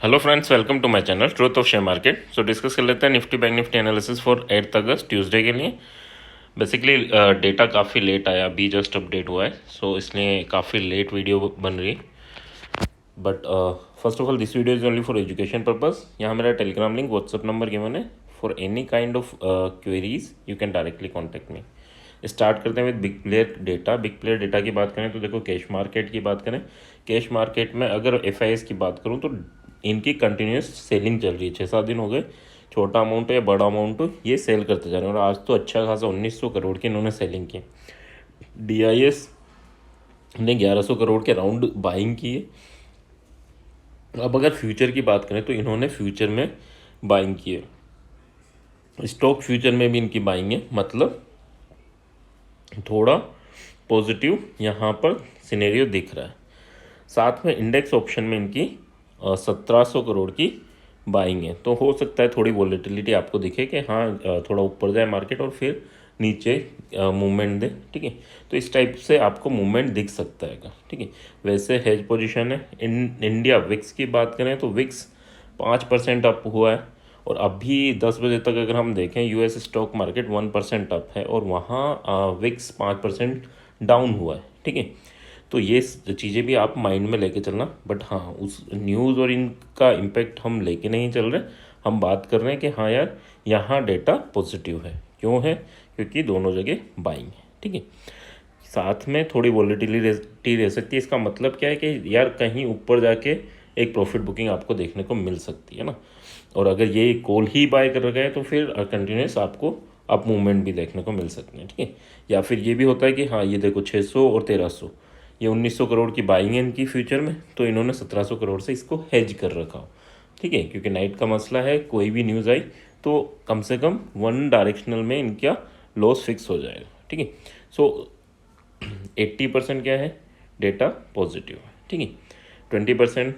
Hello friends, welcome to my channel truth of share market. So discuss कर लेते हैं nifty bank nifty analysis for 8 August Tuesday के लिए। Basically data काफ़ी late आया, अभी जस्ट अपडेट हुआ है, सो इसलिए काफ़ी लेट वीडियो बन रही है। But first of all this video is only for education purpose. यहाँ मेरा Telegram link, WhatsApp number given है। For any kind of queries you can directly contact me. Start करते हैं with big player data. Big player data की बात करें तो देखो, कैश मार्केट की बात करें, कैश मार्केट में अगर एफ की बात करूँ तो इनकी कंटिन्यूस सेलिंग चल रही है। 6-7 दिन हो गए, छोटा अमाउंट हो या बड़ा अमाउंट हो, ये सेल करते जा रहे हैं। और आज तो अच्छा खासा 1900 करोड़ की इन्होंने सेलिंग की। DIS ने 1100 करोड़ के राउंड बाइंग की है। अब अगर फ्यूचर की बात करें तो इन्होंने फ्यूचर में बाइंग की है, स्टॉक फ्यूचर में भी इनकी बाइंग है, मतलब थोड़ा पॉजिटिव यहाँ पर सिनेरियो दिख रहा है। साथ में इंडेक्स ऑप्शन में इनकी 1700 करोड़ की बाइंग है। तो हो सकता है थोड़ी वॉलेटिलिटी आपको दिखे कि हाँ थोड़ा ऊपर जाए मार्केट और फिर नीचे मूवमेंट दे, ठीक है। तो इस टाइप से आपको मूवमेंट दिख सकता है, ठीक है। वैसे हेज पोजीशन है। इंडिया विक्स की बात करें तो विक्स 5% अप हुआ है। और अभी 10 बजे तक अगर हम देखें, US स्टॉक मार्केट 1% अप है और वहाँ विक्स 5% डाउन हुआ है, ठीक है। तो ये चीज़ें भी आप माइंड में लेके चलना। बट हाँ, उस न्यूज़ और इनका इम्पैक्ट हम लेके नहीं चल रहे। हम बात कर रहे हैं कि हाँ यार, यहाँ डेटा पॉजिटिव है। क्यों है? क्योंकि दोनों जगह बाइंग है, ठीक है। साथ में थोड़ी वॉलेटिलिटी रह सकती है। इसका मतलब क्या है कि यार कहीं ऊपर जाके एक प्रॉफिट बुकिंग आपको देखने को मिल सकती है ना। और अगर ये कॉल ही बाय कर गए तो फिर कंटिन्यूस आपको अप मूवमेंट भी देखने को मिल सकते हैं, ठीक है। या फिर ये भी होता है कि हाँ, ये देखो 600 और 1300, ये 1900 करोड़ की बाइंग है इनकी फ्यूचर में, तो इन्होंने 1700 करोड़ से इसको हेज कर रखा हो, ठीक है। क्योंकि नाइट का मसला है, कोई भी न्यूज़ आई तो कम से कम वन डायरेक्शनल में इनका लॉस फिक्स हो जाएगा, ठीक है। सो 80% क्या है? डेटा पॉजिटिव है, ठीक है। 20%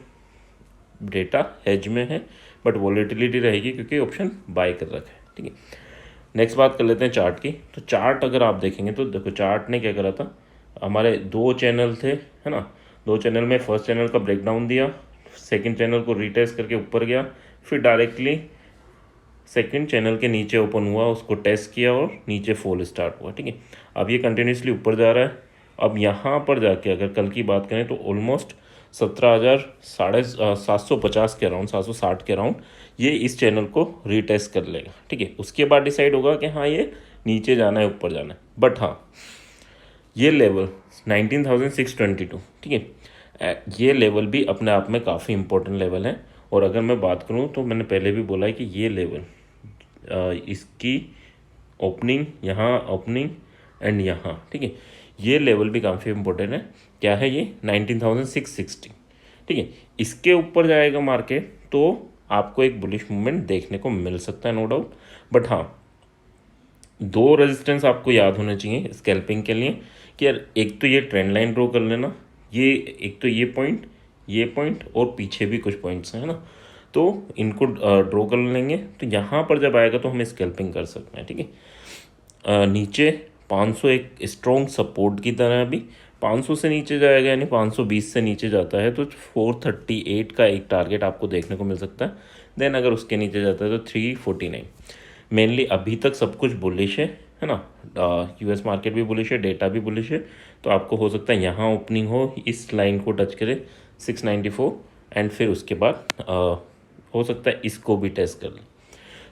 डेटा हेज में है, बट वॉलेटिलिटी रहेगी क्योंकि ऑप्शन बाय कर रखा है, ठीक है। नेक्स्ट बात कर लेते हैं चार्ट की। तो चार्ट अगर आप देखेंगे तो देखो, चार्ट ने क्या करा था, हमारे 2 चैनल थे, है ना। 2 चैनल में फर्स्ट चैनल का ब्रेकडाउन दिया, सेकंड चैनल को रीटेस्ट करके ऊपर गया, फिर डायरेक्टली सेकंड चैनल के नीचे ओपन हुआ, उसको टेस्ट किया और नीचे फॉल स्टार्ट हुआ, ठीक है। अब ये कंटिन्यूसली ऊपर जा रहा है। अब यहाँ पर जाके अगर कल की बात करें तो ऑलमोस्ट 17,000 750 के अराउंड, 760 के अराउंड ये इस चैनल को रीटेस्ट कर लेगा, ठीक है। उसके बाद डिसाइड होगा कि हाँ ये नीचे जाना है ऊपर जाना है। बट हाँ, ये लेवल 19,622, ठीक है, ये लेवल भी अपने आप में काफ़ी इंपॉर्टेंट लेवल है। और अगर मैं बात करूँ तो मैंने पहले भी बोला है कि ये लेवल, इसकी ओपनिंग, यहाँ ओपनिंग एंड यहाँ, ठीक है, ये लेवल भी काफ़ी इंपॉर्टेंट है। क्या है ये? 19,660, ठीक है। इसके ऊपर जाएगा मार्केट तो आपको एक बुलिश मूवमेंट देखने को मिल सकता है, नो डाउट। बट हाँ, 2 रेजिस्टेंस आपको याद होने चाहिए स्कैल्पिंग के लिए कि यार एक तो ये ट्रेंड लाइन ड्रॉ कर लेना, ये एक तो ये पॉइंट और पीछे भी कुछ पॉइंट्स हैं ना, तो इनको ड्रॉ कर लेंगे तो यहाँ पर जब आएगा तो हम स्कैल्पिंग कर सकते हैं, ठीक है। नीचे 500 एक स्ट्रॉन्ग सपोर्ट की तरह, अभी 500 से नीचे जाएगा यानी 520 से नीचे जाता है तो 438 का एक टारगेट आपको देखने को मिल सकता है। देन अगर उसके नीचे जाता है तो 349। मेनली अभी तक सब कुछ बुलिश है ना। US मार्केट भी बुलिश है, डेटा भी बुलिश है। तो आपको हो सकता है यहाँ ओपनिंग हो, इस लाइन को टच करे 694 एंड फिर उसके बाद हो सकता है इसको भी टेस्ट कर ले।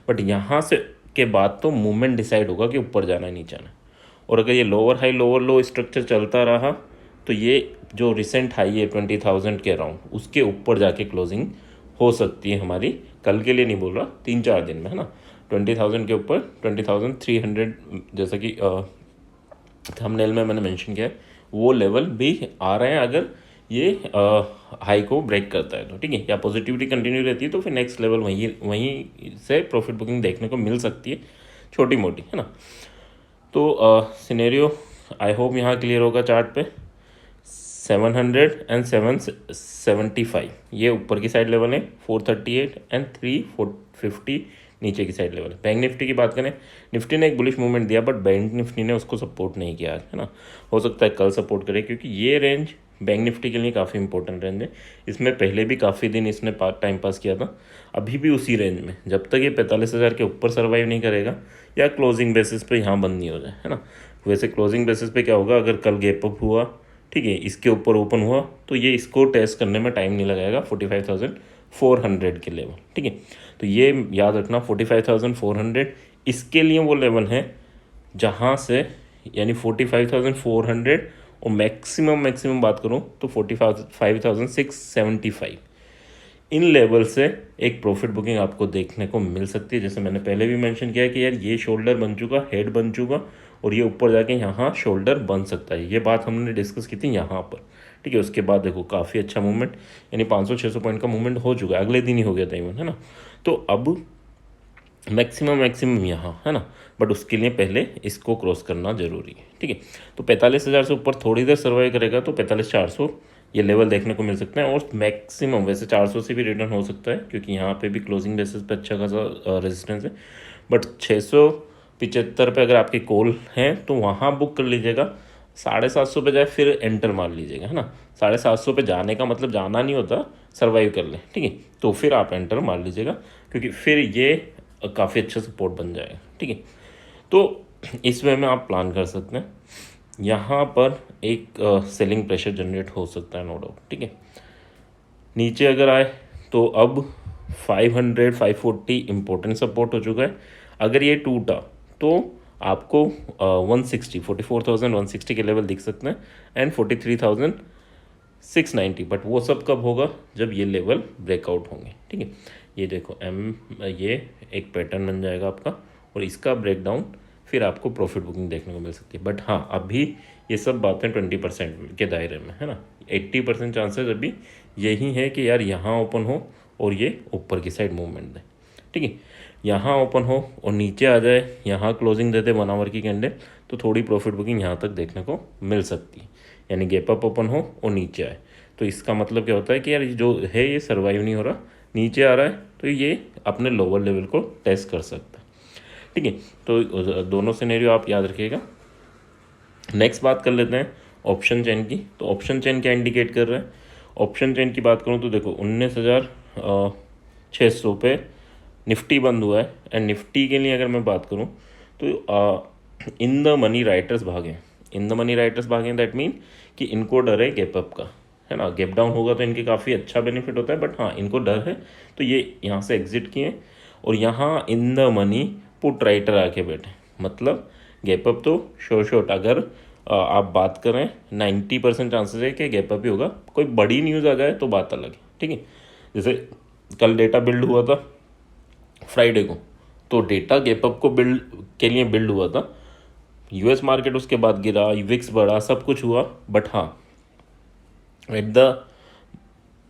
बट यहाँ से के बाद तो मूवमेंट डिसाइड होगा कि ऊपर जाना है नीचे जाना है। और अगर ये लोअर हाई लोअर लो स्ट्रक्चर चलता रहा तो ये जो रिसेंट हाई है 20,000 के अराउंड, उसके ऊपर जाके क्लोजिंग हो सकती है हमारी। कल के लिए नहीं बोल रहा, 3-4 दिन में, है ना। 20,000 के ऊपर 20,300 जैसा कि थंबनेल में मैंने मेंशन किया है, वो लेवल भी आ रहे हैं अगर ये हाई को ब्रेक करता है तो, ठीक है। या पॉजिटिविटी कंटिन्यू रहती है तो फिर नेक्स्ट लेवल वहीं से प्रॉफिट बुकिंग देखने को मिल सकती है, छोटी मोटी, है ना। तो सिनेरियो आई होप यहाँ क्लियर होगा। चार्ट पे 700 एंड 775 ये ऊपर की साइड लेवल है, 438 एंड 350 नीचे की साइड लेवल है। बैंक निफ्टी की बात करें, निफ्टी ने एक बुलिश मूवमेंट दिया बट बैंक निफ्टी ने उसको सपोर्ट नहीं किया, है ना। हो सकता है कल सपोर्ट करे क्योंकि ये रेंज बैंक निफ्टी के लिए काफ़ी इंपॉर्टेंट रेंज है। इसमें पहले भी काफ़ी दिन इसने टाइम पास किया था, अभी भी उसी रेंज में, जब तक ये 45,000 के ऊपर सर्वाइव नहीं करेगा या क्लोजिंग बेसिस पे यहाँ बंद नहीं हो जाए, है ना। वैसे क्लोजिंग बेसिस पे क्या होगा, अगर कल गैप अप हुआ, ठीक है, इसके ऊपर ओपन हुआ, तो ये इसको टेस्ट करने में टाइम नहीं लगाएगा 45,400 के लेवल, ठीक है। तो ये याद रखना 45,400 इसके लिए वो लेवल है जहाँ से, यानी 45,400 और मैक्सिमम बात करूँ तो 45,675, इन लेवल से एक प्रॉफिट बुकिंग आपको देखने को मिल सकती है। जैसे मैंने पहले भी मेंशन किया कि यार ये शोल्डर बन चुका, हेड बन चुका, और ये ऊपर जाके यहाँ शोल्डर बन सकता है, ये बात हमने डिस्कस की थी यहाँ पर, ठीक है। उसके बाद देखो काफ़ी अच्छा मूवमेंट, यानी 500-600 पॉइंट का मूवमेंट हो चुका है, अगले दिन ही हो गया था इवन, है ना। तो अब मैक्सिमम यहाँ, है ना, बट उसके लिए पहले इसको क्रॉस करना जरूरी है, ठीक है। तो 45,000 से ऊपर थोड़ी देर सर्वाइव करेगा तो 45,400 ये लेवल देखने को मिल सकता है, और मैक्सिमम वैसे 400 से भी रिटर्न हो सकता है, क्योंकि यहाँ पे भी क्लोजिंग बेसिस पे अच्छा खासा रेजिस्टेंस है। बट 675 पे अगर आपकी कॉल है तो वहाँ बुक कर लीजिएगा, 750 पे जाए फिर एंटर मार लीजिएगा, है ना। 750 पे जाने का मतलब जाना नहीं होता, सर्वाइव कर ले, ठीक है, तो फिर आप एंटर मार लीजिएगा, क्योंकि फिर ये काफ़ी अच्छा सपोर्ट बन जाएगा, ठीक है। तो इस वे में आप प्लान कर सकते हैं। यहाँ पर एक सेलिंग प्रेशर जनरेट हो सकता है, नो डाउट, ठीक है। नीचे अगर आए तो अब 500 540 इम्पोर्टेंट सपोर्ट हो चुका है, अगर ये टूटा तो आपको 160 44,160 के लेवल दिख सकते हैं, एंड 43,690, बट वो सब कब होगा, जब ये लेवल ब्रेकआउट होंगे, ठीक है। ये देखो ये एक पैटर्न बन जाएगा आपका, और इसका ब्रेकडाउन फिर आपको प्रॉफिट बुकिंग देखने को मिल सकती है। बट हाँ, अभी ये सब बातें 20% के दायरे में, है ना। 80% चांसेस अभी यही है कि यार यहाँ ओपन हो और ये ऊपर की साइड मूवमेंट दे, ठीक है। यहाँ ओपन हो और नीचे आ जाए, यहाँ क्लोजिंग देते 1 आवर की कैंडल, तो थोड़ी प्रॉफिट बुकिंग यहाँ तक देखने को मिल सकती है, यानी गैप अप ओपन हो और नीचे आए, तो इसका मतलब क्या होता है कि यार जो है ये सर्वाइव नहीं हो रहा, नीचे आ रहा है, तो ये अपने लोअर लेवल को टेस्ट कर सकता है, ठीक है। तो दोनों सिनेरियो आप याद रखिएगा। नेक्स्ट बात कर लेते हैं ऑप्शन चेन की। तो ऑप्शन चेन क्या इंडिकेट कर रहा है, ऑप्शन चेन की बात करूँ तो देखो 19,600 पे निफ्टी बंद हुआ है, एंड निफ्टी के लिए अगर मैं बात करूँ तो इन द मनी राइटर्स भागे, इन द मनी राइटर्स भागे, दैट मीन कि इनको डर है गैप अप का, है ना। गैप डाउन होगा तो इनके काफ़ी अच्छा बेनिफिट होता है, बट हाँ इनको डर है, तो ये यहाँ से एग्जिट किए, और यहाँ in the money put writer आके बैठे, मतलब गैप अप तो शॉर्ट अगर आप बात करें 90% चांसेस है कि गैप अप ही होगा, कोई बड़ी न्यूज़ आ जाए तो बात अलग है, ठीक है। जैसे कल डेटा बिल्ड हुआ था फ्राइडे को, तो डेटा गैप अप को बिल्ड के लिए बिल्ड हुआ था, यूएस मार्केट उसके बाद गिरा, विक्स बढ़ा, सब कुछ हुआ, बट हाँ at the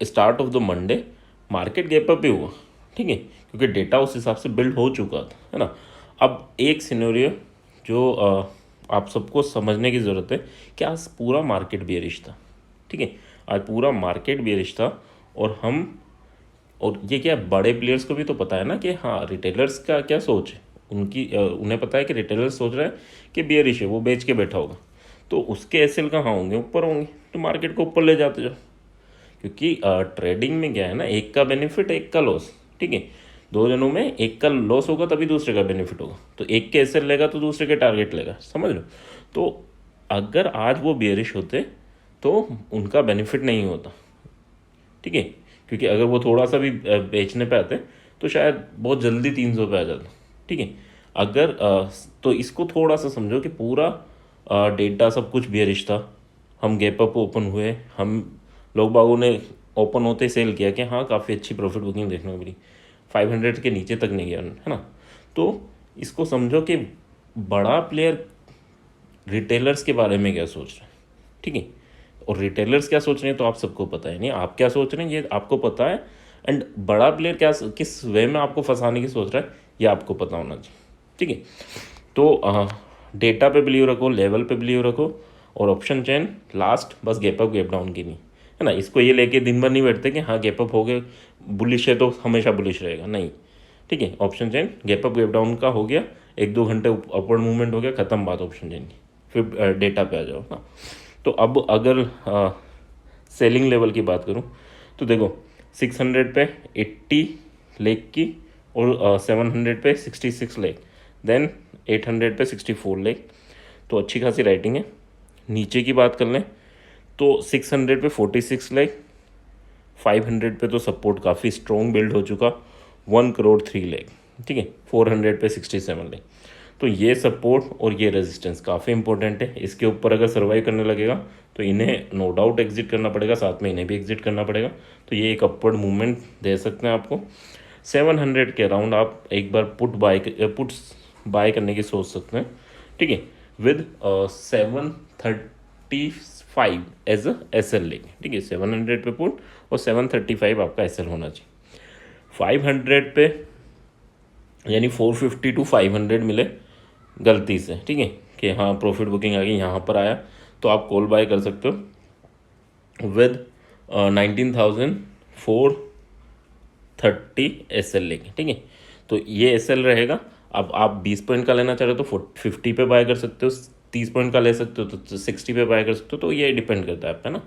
start of the Monday market gap up ही हुआ, ठीक है, क्योंकि डेटा उस हिसाब से बिल्ड हो चुका था, है ना। अब एक सिनेरियो जो आप सबको समझने की ज़रूरत है कि आज पूरा मार्केट बेरिश था, ठीक है, आज पूरा मार्केट बेरिश था, और ये क्या बड़े प्लेयर्स को भी तो पता है ना कि हाँ रिटेलर्स का क्या सोच है, उन्हें पता है कि रिटेलर्स सोच रहा है कि बेरिश है, वो बेच के बैठा होगा, तो उसके एसएल कहाँ होंगे, ऊपर होंगे, तो मार्केट को ऊपर ले जाते जाओ, क्योंकि ट्रेडिंग में क्या है ना, एक का बेनिफिट एक का लॉस, ठीक है। दो जनों में एक का लॉस होगा तभी दूसरे का बेनिफिट होगा, तो एक के एसएल लेगा तो दूसरे के टारगेट लेगा, समझ लो। तो अगर आज वो बेरिश होते तो उनका बेनिफिट नहीं होता, ठीक है, क्योंकि अगर वो थोड़ा सा भी बेचने पे आते तो शायद बहुत जल्दी 300 पे आ जाता, ठीक है। अगर तो इसको थोड़ा सा समझो कि पूरा डेटा सब कुछ बेरिश था, हम गैप अप ओपन हुए, हम लोग बागों ने ओपन होते ही सेल किया कि हाँ काफ़ी अच्छी प्रॉफिट बुकिंग देखने को मिली, 500 के नीचे तक नहीं गया, है ना। तो इसको समझो कि बड़ा प्लेयर रिटेलर्स के बारे में क्या सोच रहे हैं, ठीक है, और रिटेलर्स क्या सोच रहे हैं तो आप सबको पता है, नहीं आप क्या सोच रहे हैं ये आपको पता है, एंड बड़ा प्लेयर क्या किस वे में आपको फंसाने की सोच रहा है ये आपको पता होना चाहिए, ठीक है। तो डेटा पे बिलीव रखो, लेवल पे बिलीव रखो, और ऑप्शन चेन लास्ट बस गैप अप गैप डाउन की नहीं, है ना। इसको ये लेके दिन भर नहीं बैठते कि हाँ गैप अप हो गए बुलिश है तो हमेशा बुलिश रहेगा, नहीं, ठीक है। Option chain gap up gap down का हो गया, 1-2 घंटे अपवर्ड मूवमेंट हो गया, खत्म बात ऑप्शन चेन की, फिर डेटा पे आ जाओ ना। तो अब अगर सेलिंग लेवल की बात करूँ तो देखो 600 पे 80 लेख की और 700 पे 66 लेख, देन 800 पे 64 लेख, तो अच्छी खासी राइटिंग है। नीचे की बात कर लें तो 600 पे 46 लेख, 500 पे तो सपोर्ट काफ़ी स्ट्रॉन्ग बिल्ड हो चुका, 1 करोड़ 3 लाख, ठीक है। 400 पे 67 लाख, तो ये सपोर्ट और ये रेजिस्टेंस काफ़ी इंपॉर्टेंट है। इसके ऊपर अगर सर्वाइव करने लगेगा तो इन्हें नो डाउट एग्जिट करना पड़ेगा, साथ में इन्हें भी एग्जिट करना पड़ेगा, तो ये एक अपवर्ड मूवमेंट दे सकते हैं आपको। 700 के अराउंड आप एक बार पुट्स बाय करने की सोच सकते हैं, ठीक है, with 735 as a S L लेंगे, ठीक है। 700 पे पुट और 735 आपका एस एल होना चाहिए। 500 पे यानी 450 टू 500 मिले गलती से, ठीक है, कि हाँ प्रॉफिट बुकिंग आ गई यहाँ पर आया, तो आप कॉल बाय कर सकते हो विद 19,430 एस एल लेंगे, ठीक है। तो ये एस एल रहेगा। अब आप 20 पॉइंट का लेना चाह रहे हो तो 50 पे बाय कर सकते हो, 30 पॉइंट का ले सकते हो तो 60 पे बाय कर सकते हो, तो ये डिपेंड करता है आपका ना।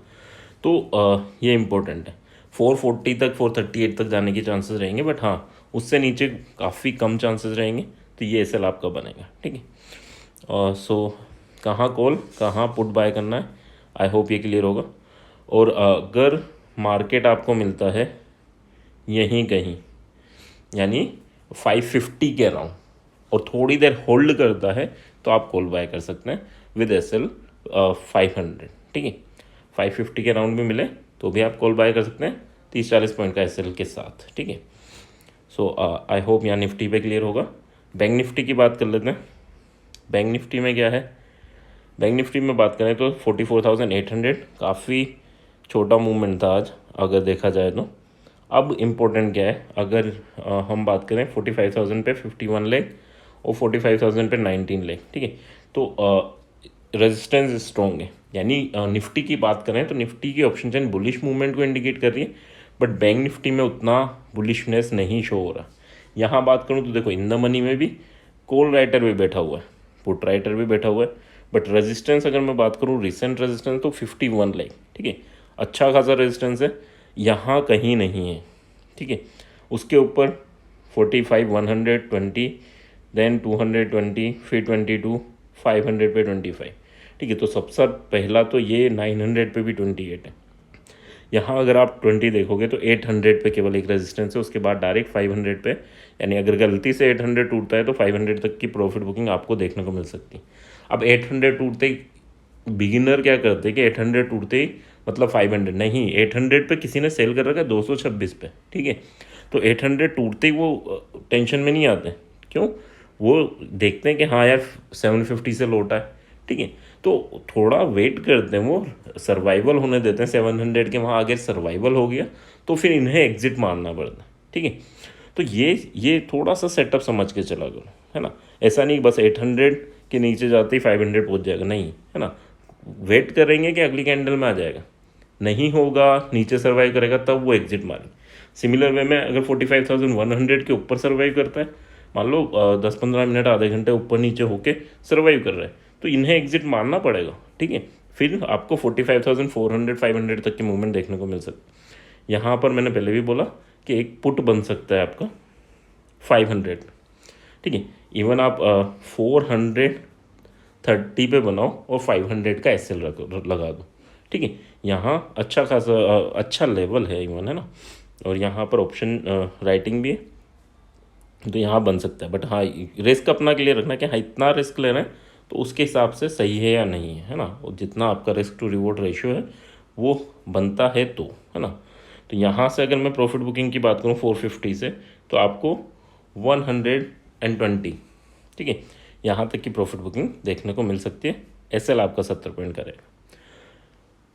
तो ये इंपॉर्टेंट है। 440 तक 438 तक जाने की चांसेस रहेंगे, बट हाँ उससे नीचे काफ़ी कम चांसेस रहेंगे, तो ये एस एल आपका बनेगा, ठीक है। सो कहाँ कॉल कहाँ पुट बाय करना है, आई होप ये क्लियर होगा। और अगर मार्केट आपको मिलता है यहीं कहीं यानी 550 के अराउंड और थोड़ी देर होल्ड करता है, तो आप कॉल बाय कर सकते हैं विद एस एल 500, ठीक है। 550 के अराउंड भी मिले तो भी आप कॉल बाय कर सकते हैं 30-40 पॉइंट का एस एल के साथ, ठीक है। सो आई होप यहाँ निफ्टी पे क्लियर होगा। बैंक निफ्टी की बात कर लेते हैं। बैंक निफ्टी में क्या है, बैंक निफ्टी में बात करें तो 44,800 काफ़ी छोटा मूवमेंट था आज अगर देखा जाए तो। अब इम्पोर्टेंट क्या है, अगर हम बात करें 45,000 पे 51 लाख और 45,000 पे 19 लाख, ठीक है, तो रेजिस्टेंस स्ट्रॉन्ग है। यानी निफ्टी की बात करें तो निफ्टी की ऑप्शन चेन बुलिश मूवमेंट को इंडिकेट कर रही है, बट बैंक निफ्टी में उतना बुलिशनेस नहीं शो हो रहा। यहाँ बात करूँ तो देखो इन द मनी में भी कॉल राइटर भी बैठा हुआ है, पुट राइटर भी बैठा हुआ है, बट रेजिस्टेंस अगर मैं बात करूँ रिसेंट रेजिस्टेंस तो 51 लाख, ठीक है, अच्छा खासा रेजिस्टेंस है, यहाँ कहीं नहीं है, ठीक है। उसके ऊपर 45 120, देन 220, फिर 22, 500 पे 25, ठीक है। तो सबसे पहला तो ये 900 पे भी 28 है। यहाँ अगर आप 20 देखोगे तो 800 पे केवल एक रेजिस्टेंस है, उसके बाद डायरेक्ट 500 पे, यानी अगर गलती से 800 टूटता है तो 500 तक की प्रॉफिट बुकिंग आपको देखने को मिल सकती है। अब 800 टूटते ही बिगिनर क्या करते हैं कि 800 टूटते ही मतलब 500 नहीं, 800 पे किसी ने सेल कर रखा है 226 पे, ठीक है। तो 800 टूटते ही वो टेंशन में नहीं आते, क्यों, वो देखते हैं कि हाँ यार 750 से लौटा है, ठीक है, तो थोड़ा वेट करते हैं, वो सर्वाइवल होने देते हैं 700 के वहाँ। अगर सर्वाइवल हो गया तो फिर इन्हें एग्जिट मारना पड़ता है, ठीक है। तो ये थोड़ा सा सेटअप समझ के चला करो, है ना। ऐसा नहीं बस 800 के नीचे जाते ही 500 पहुँच जाएगा, नहीं, है ना। वेट करेंगे कि अगली कैंडल में आ जाएगा, नहीं होगा नीचे सर्वाइव करेगा तब वो एग्जिट मारेंगे। सिमिलर वे में अगर 45,100 के ऊपर सर्वाइव करता है, मान लो 10-15 मिनट आधे घंटे ऊपर नीचे होके सर्वाइव कर रहा है, तो इन्हें एग्जिट मारना पड़ेगा, ठीक है। फिर आपको 45,400 500 तक की मूवमेंट देखने को मिल सकती है। यहाँ पर मैंने पहले भी बोला कि एक पुट बन सकता है आपका 500, ठीक है। इवन आप 430 पे बनाओ और 500 का एस एल लगा दो, ठीक है। यहाँ अच्छा खासा अच्छा लेवल है इवन, है ना। और यहाँ पर ऑप्शन राइटिंग भी है, तो यहाँ बन सकता है, बट हाँ रिस्क अपना क्लियर रखना कि हाँ इतना रिस्क ले रहे हैं तो उसके हिसाब से सही है या नहीं है ना। और जितना आपका रिस्क टू रिवॉर्ड रेशियो है वो बनता है तो, है ना। तो यहाँ से अगर मैं प्रॉफिट बुकिंग की बात करूँ 450 से, तो आपको 120, ठीक है, यहाँ तक की प्रॉफिट बुकिंग देखने को मिल सकती है। एस एल आपका 70 पॉइंट का रहेगा।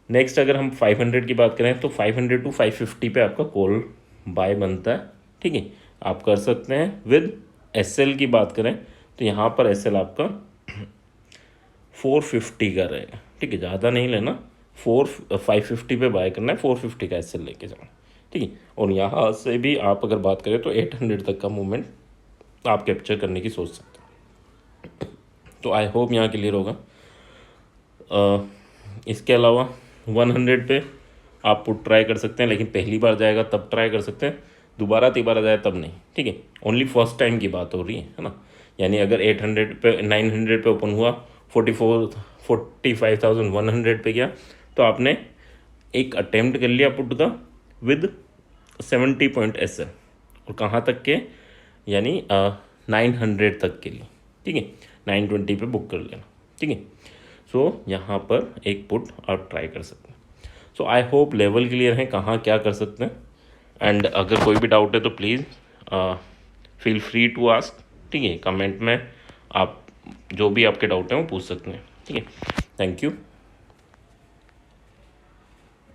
नेक्स्ट अगर हम 500 की बात करें तो 500 टू 550 पे आपका कॉल बाय बनता है, ठीक है, आप कर सकते हैं। विद एस एल की बात करें तो यहाँ पर एस एल आपका 450 का रहेगा, ठीक है, ज़्यादा नहीं लेना, 550 पे बाय करना है, 450 का एस एल लेके जाना, ठीक है। और यहाँ से भी आप अगर बात करें तो 800 तक का मूवमेंट आप कैप्चर करने की सोच सकते हैं। तो आई होप यहाँ क्लियर होगा। इसके अलावा 100 पे आप पुट ट्राई कर सकते हैं, लेकिन पहली बार जाएगा तब ट्राई कर सकते हैं, दोबारा तीबारा जाए तब नहीं, ठीक है। ओनली फर्स्ट टाइम की बात हो रही है ना। यानी अगर 800 पे 900 पे ओपन हुआ, 45,100 पे गया, तो आपने एक अटेम्प्ट कर लिया पुट का विद 70 पॉइंट एस है, और कहाँ तक के, यानी 900 तक के लिए, ठीक है। 920 पे बुक कर लेना, ठीक है। सो यहाँ पर एक पुट आप ट्राई कर सकते हैं। सो आई होप लेवल क्लियर है कहाँ क्या कर सकते हैं। एंड अगर कोई भी डाउट है तो please feel free to ask, ठीक है। कमेंट में आप जो भी आपके डाउट हैं वो पूछ सकते हैं, ठीक है। Thank you.